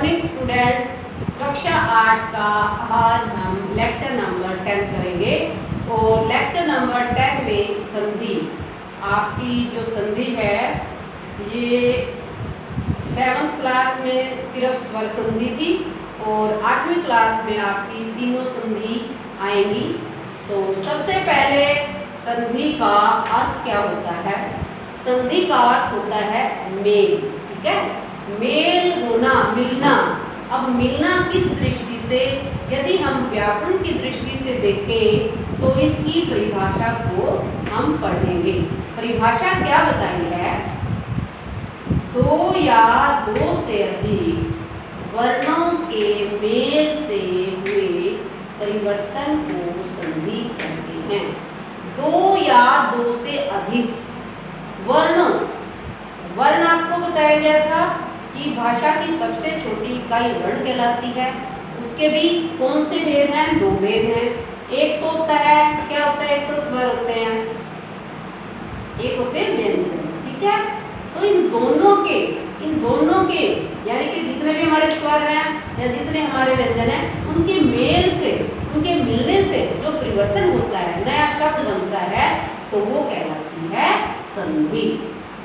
Morning student, कक्षा 8 का आज हम लेक्चर नंबर 10 करेंगे और लेक्चर नंबर 10 में संधि, आपकी जो संधि है ये 7th क्लास में सिर्फ स्वर संधि थी और 8वीं क्लास में आपकी तीनों संधि आएंगी। तो सबसे पहले संधि का अर्थ क्या होता है? संधि का अर्थ होता है मेल, ठीक है, मेल होना, मिलना। अब मिलना किस दृष्टि से? यदि हम व्याकरण की दृष्टि से देखें तो इसकी परिभाषा को हम पढ़ेंगे। परिभाषा क्या बताई है? दो या दो से अधिक वर्णों के मेल से हुए परिवर्तन को संधि कहते हैं। दो या दो से अधिक वर्ण आपको बताया गया था कि भाषा की सबसे छोटी इकाई वर्ण कहलाती है। उसके भी कौन से भेद हैं? दो भेद हैं। एक तो होता है, क्या होता है? एक तो स्वर होते हैं, एक होते हैं व्यंजन, ठीक है। तो इन दोनों के यानी कि जितने भी हमारे स्वर हैं या जितने हमारे व्यंजन हैं, उनके मेल से, उनके मिलने से जो परिवर्तन होता है, नया शब्द बनता है, तो वो कहलाती है संधि।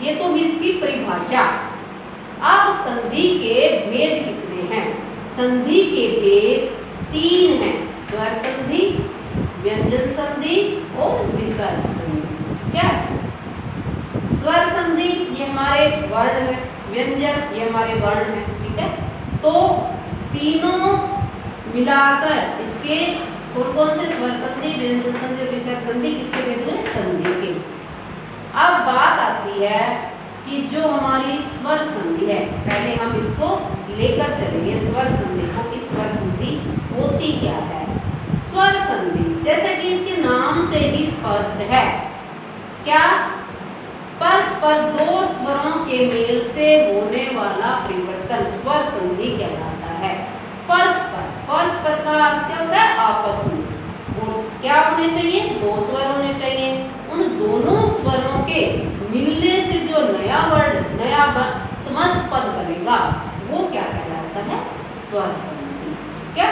ये तो भी इसकी परिभाषा। अब संधि के भेद कितने हैं? संधि के भेद 3 हैं: स्वर संधि, व्यंजन संधि और विसर्ग संधि। क्या? स्वर संधि ये हमारे वर्ण है, व्यंजन ये हमारे वर्ण है, ठीक है। तो तीनों मिलाकर इसके कौन कौन से स्वर संधि, व्यंजन संधि और विसर्ग संधि किसके भेद हुए? संधि के। अब बात आती है कि जो हमारी स्वर संधि है, पहले हम इसको लेकर चलेंगे स्वर संधि को कि स्वर संधि होती क्या है। स्वर संधि जैसे कि इसके नाम से ही स्पष्ट है, क्या? परस्पर दो स्वरों के मेल से होने वाला परिवर्तन स्वर संधि कहलाता है। परस्पर का अर्थ क्या होता है? आपस में। और क्या होने चाहिए? दो स्वर होने चाहिए। उन दोनों स्वरों के मिलने से जो नया वर्ण, नया समस्त पद बनेगा, वो क्या कहलाता है? स्वर संधि। क्या?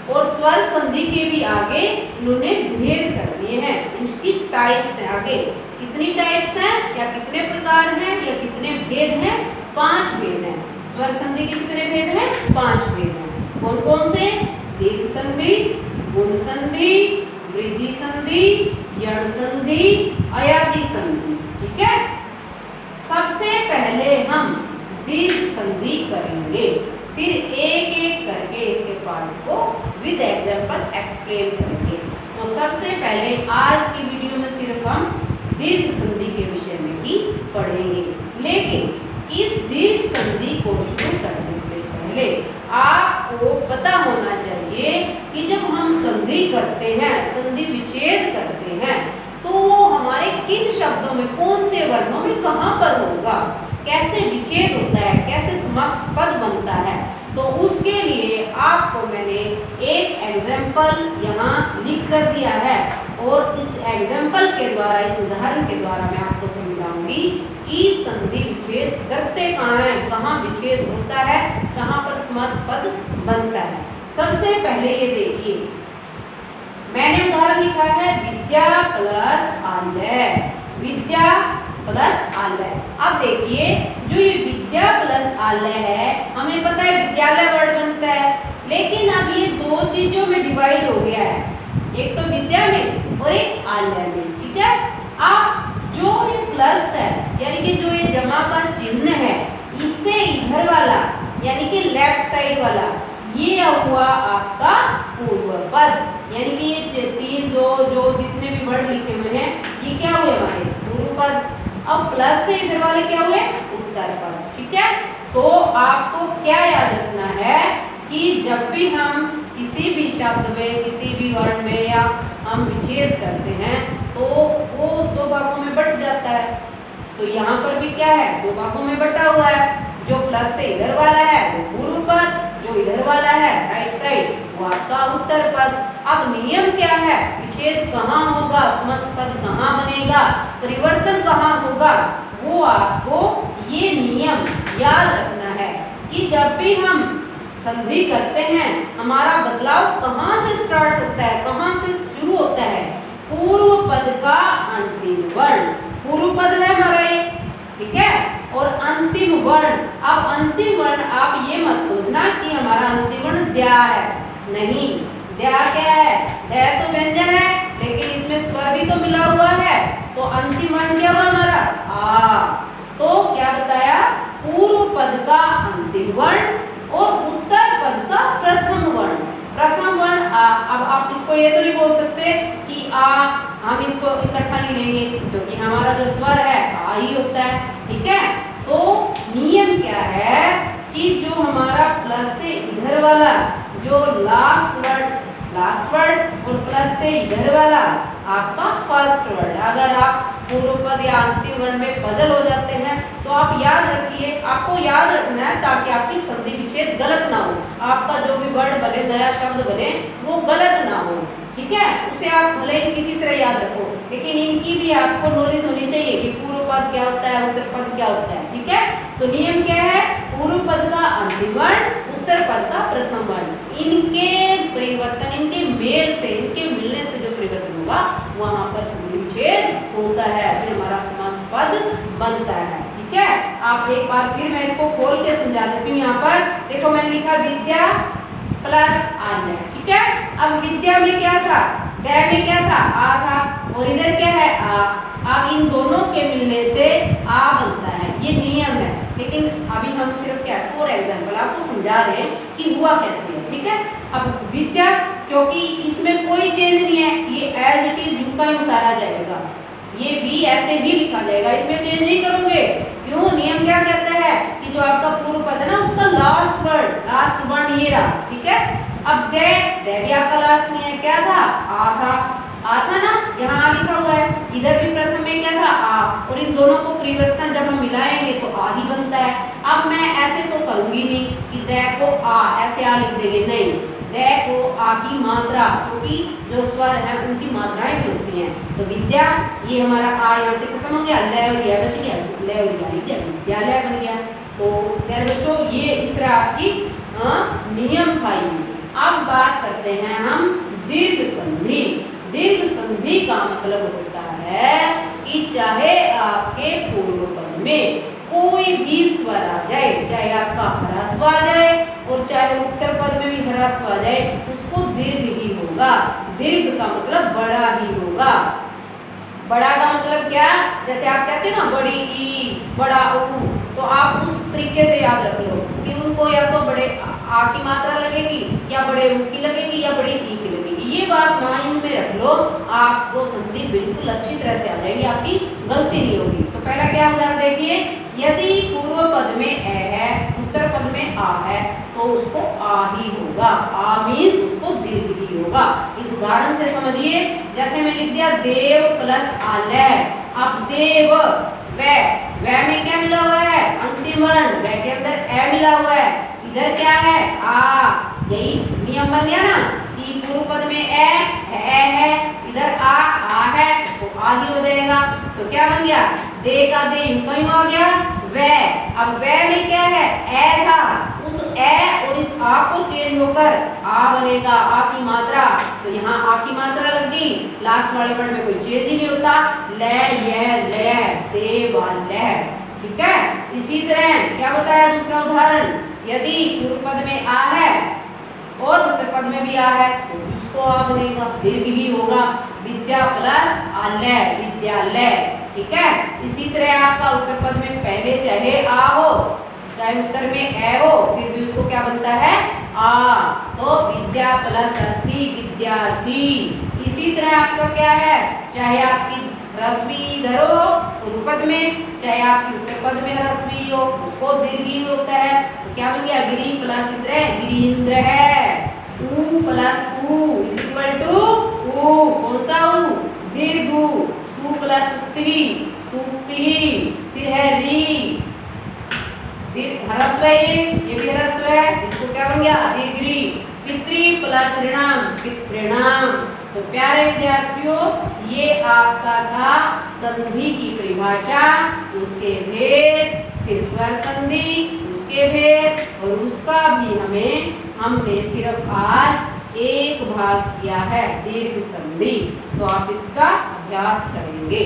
और स्वर संधि के भी आगे इन्होंने भेद कर दिए हैं, इसकी टाइप्स हैं। आगे कितनी टाइप्स हैं या कितने प्रकार हैं या कितने भेद हैं? 5 भेद हैं। स्वर संधि के कितने भेद हैं? 5 भेद हैं। कौन कौन से? दीर्घ संधि, गुण संधि, वृद्धि संधि, यण संधि, अयादि संधि, ठीक है। सबसे पहले हम दीर्घ संधि करेंगे, फिर एक एक करके इसके पार्ट को विद एग्जांपल एक्सप्लेन करेंगे। तो सबसे पहले आज की वीडियो में सिर्फ हम दीर्घ संधि के विषय में ही पढ़ेंगे। लेकिन इस दीर्घ संधि को शुरू करने से पहले आपको पता होना चाहिए कि जब हम संधि करते हैं, संधि विच्छेद करते हैं, तो वो हमारे किन शब्दों में, कौन से वर्णों में, कहाँ पर होगा, कैसे विच्छेद होता है, कैसे समस्त पद बनता है। तो उसके लिए आपको मैंने एक एग्जाम्पल यहाँ लिख कर दिया है और इस एग्जाम्पल के द्वारा, इस उदाहरण के द्वारा मैं आपको समझाऊंगी कि संधि विच्छेद करते कहाँ हैं, कहाँ विच्छेद होता है, कहाँ पर समस्त पद बनता है। सबसे पहले ये देखिए, मैंने उदाहरण लिखा है विद्या प्लस आलय, विद्या प्लस आलय। अब देखिए, जो ये विद्या प्लस आलय है, हमें पता है विद्यालय वर्ड बनता है, लेकिन अब ये दो चीजों में डिवाइड हो गया है, एक तो विद्या में और एक आलय में, ठीक है। अब जो ये प्लस है, यानी कि जो ये जमा का चिन्ह है, इससे इधर वाला यानी कि लेफ्ट साइड वाला, ये हुआ आपका पूर्व पद, यानी कि ये 3 2 जो जितने भी वर्ड लिखे हुए हैं, ये क्या हुए? हमारे पूर्व पद। अब प्लस से इधर वाले क्या हुए? उत्तर पद, ठीक है। तो आपको क्या याद रखना है कि जब भी हम किसी भी शब्द में, किसी भी वर्ड में या हम विच्छेद करते हैं, तो वो 2 भागों में बट जाता है। तो यहाँ पर भी क्या है? 2 भागों में बटा हुआ है। जो प्लस से इधर वाला है वो पूर्व पद, जो इधर वाला है राइट साइड, वो आपका उत्तर पद। अब नियम क्या है? विच्छेद कहाँ होगा, समस्त पद कहाँ बनेगा, परिवर्तन कहाँ होगा, वो आपको ये नियम याद रखना है कि जब भी हम संधि करते हैं, हमारा बदलाव कहाँ से स्टार्ट होता है, कहाँ से शुरू होता है? पूर्व पद का अंतिम वर्ण। पूर्व पद है हमारा ये, ठीक है, और अंतिम वर्ण। अब अंतिम वर्ण आप ये मत सोचना कि हमारा अंतिम वर्ण द्या है, नहीं। द्या क्या है? द्या तो व्यंजन है, लेकिन इसमें स्वर भी तो मिला हुआ है, तो अंतिम वर्ण क्या हुआ हमारा? आ। तो क्या बताया? पूर्व पद का अंतिम वर्ण और उत्तर पद का प्रथम वर्ण। प्रथम वर्ण आ। अब आप इसको ये तो नहीं बोल सकते कि आ, हम इसको इकट्ठा नहीं लेंगे, क्योंकि हमारा जो स्वर है आ ही होता है, ठीक है। तो नियम क्या है कि जो हमारा प्लस से इधर वाला जो लास्ट वर्ड और प्लस से इधर वाला आपका फर्स्ट वर्ड, अगर आप पूर्व पद या अंतिम वर्ण में पजल हो जाते हैं तो आप याद रखिए, आपको याद रखना है ताकि आपकी संधि विच्छेद गलत ना हो, आपका जो भी वर्ड बने, नया शब्द बने, वो गलत ना हो, ठीक है। उसे आप भले ही किसी तरह याद रखो, लेकिन इनकी भी आपको नॉलेज होनी चाहिए कि पूर्व पद क्या होता है, उत्तर पद क्या होता है, ठीक है। तो नियम क्या है? पूर्व पद का अंतिम वर्ण, उत्तर पद का प्रथम वर्ण। इनके परिवर्तन, इनके मेल से, इनके मिलने से जो परिवर्तन होगा वहां पर संधि विच्छेद होता है, फिर हमारा समास पद बनता है, ठीक है। आप एक बार फिर मैं इसको खोल के समझा देती हूँ। यहाँ पर देखो मैंने लिखा विद्या प्लस आन्य, ठीक है। अब विद्या में क्या था? द्या में क्या था? आ था, और इधर क्या है? आ। अब इन दोनों के मिलने से आ बनता है, ये नियम है। लेकिन अभी हम सिर्फ क्या, फॉर एग्जाम्पल आपको समझा रहे हैं कि हुआ कैसे है, ठीक है। अब विद्या, क्योंकि इसमें कोई चेंज नहीं है, ये एज इट इज यूं का यूं उतारा जाएगा, ये भी ऐसे ही लिखा जाएगा, इसमें चेंज नहीं करोगे। क्यों? नियम क्या कहता है कि जो आपका पूर्व पद है ना, उसका लास्ट वर्ण ये रहा, ठीक है। अब दे भी आपका लास्ट नहीं है, क्या था? आ था ना, यहाँ आ लिखा हुआ है, इधर भी प्रथम में क्या था? आ, और इन दोनों को परिवर्तन जब हम मिलाएंगे तो आ ही बनता है। अब मैं ऐसे तो करूंगी नहीं कि दे को आ ऐसे आ लिख देंगे, नहीं, दे को आ की मात्रा, क्योंकि जो स्वर है उनकी मात्राएं भी होती हैं। तो विद्या, ये हमारा आ यहाँ से खत्म हो गया, ले और या बच गया, ले और या विद्यालय बन गया। तो प्यारे बच्चों, ये इस तरह आपकी नियम था। अब बात करते हैं हम दीर्घ संधि। दीर्घ संधि का मतलब होता है कि चाहे आपके पूर्व पद में कोई भी स्वर आ जाए, चाहे आपका ह्रस्व आ जाए और चाहे उत्तर पद में भी ह्रस्व आ जाए, उसको दीर्घ ही होगा। दीर्घ का मतलब बड़ा ही होगा। बड़ा का मतलब क्या? जैसे आप कहते हैं ना बड़ी ई, बड़ा ऊ, तो आप उस तरीके से याद रख लो कि उनको या तो बड़े आ की मात्रा लगेगी, या बड़े ऊ की लगेगी, या बड़ी ई की लगेगी। ये बात माइंड में रख लो, आपको संधि बिल्कुल अच्छी तरह से आ जाएगी, आपकी गलती नहीं होगी। तो पहला क्या उदाहरण देखिए, यदि पूर्व पद में ए है, उत्तर पद में आ है, तो उसको आ ही होगा। आ मीन्स उसको दीर्घ ही होगा। इस उदाहरण से समझिए, जैसे मैं लिख दिया देव प्लस आलय। अब देव, व में क्या मिला हुआ है? अंतिम वर्ण, व के अंदर ए मिला हुआ है, इधर क्या है? आ। यही नियम बन गया ना कि पूर्व पद में ए है, इधर आ है, तो आ ही हो जाएगा। तो क्या बन गया? दे का दे यूं आ गया, वे। अब वे में क्या है? ए था, उस ए और इस आ को चेंज होकर आ बनेगा, आ की मात्रा। तो यहाँ आ की मात्रा लग गई, लास्ट वाले वर्ड में कोई चेंज ही नहीं होता। ले, यह, ले, दे, वाले, ठीक है। इसी तरह क्या बताया दूसरा उदाहरण, यदि पूर्व पद में आ है और उत्तर पद में भी आ है, तो उसको आ बनेगा, दीर्घ भी होगा। विद्या प्लस आलय, विद्यालय, ठीक है। इसी तरह आपका उत्तर पद में पहले चाहे आ हो, चाहे उत्तर में ए हो, फिर भी उसको क्या बनता है? आ। तो विद्या प्लस अर्थी, विद्यार्थी। इसी तरह आपका क्या है, चाहे आपकी ह्रस्वी इधर हो पूर्व पद में, चाहे आपकी उत्तर पद में ह्रस्वी हो, उसको दीर्घी होता है। तो क्या बन गया? गिरी प्लस इंद्र, गिरीन्द्र है। ऊ प्लस ऊ इज इक्वल टू ऊ, कौन सा ऊ? दीर्घ ऊ। सु प्लस सुक्ति, सुक्ति। फिर है री, ह्रस्व है, ये भी ह्रस्व है, इसको क्या बन गया? दीर्घी। पितृ प्लस ऋणाम, पितृणाम। तो प्यारे विद्यार्थियों, ये आपका था संधि की परिभाषा, उसके भेद, फिर स्वर संधि, उसके भेद और उसका भी हमने सिर्फ आज एक भाग किया है, दीर्घ संधि। तो आप इसका अभ्यास करेंगे।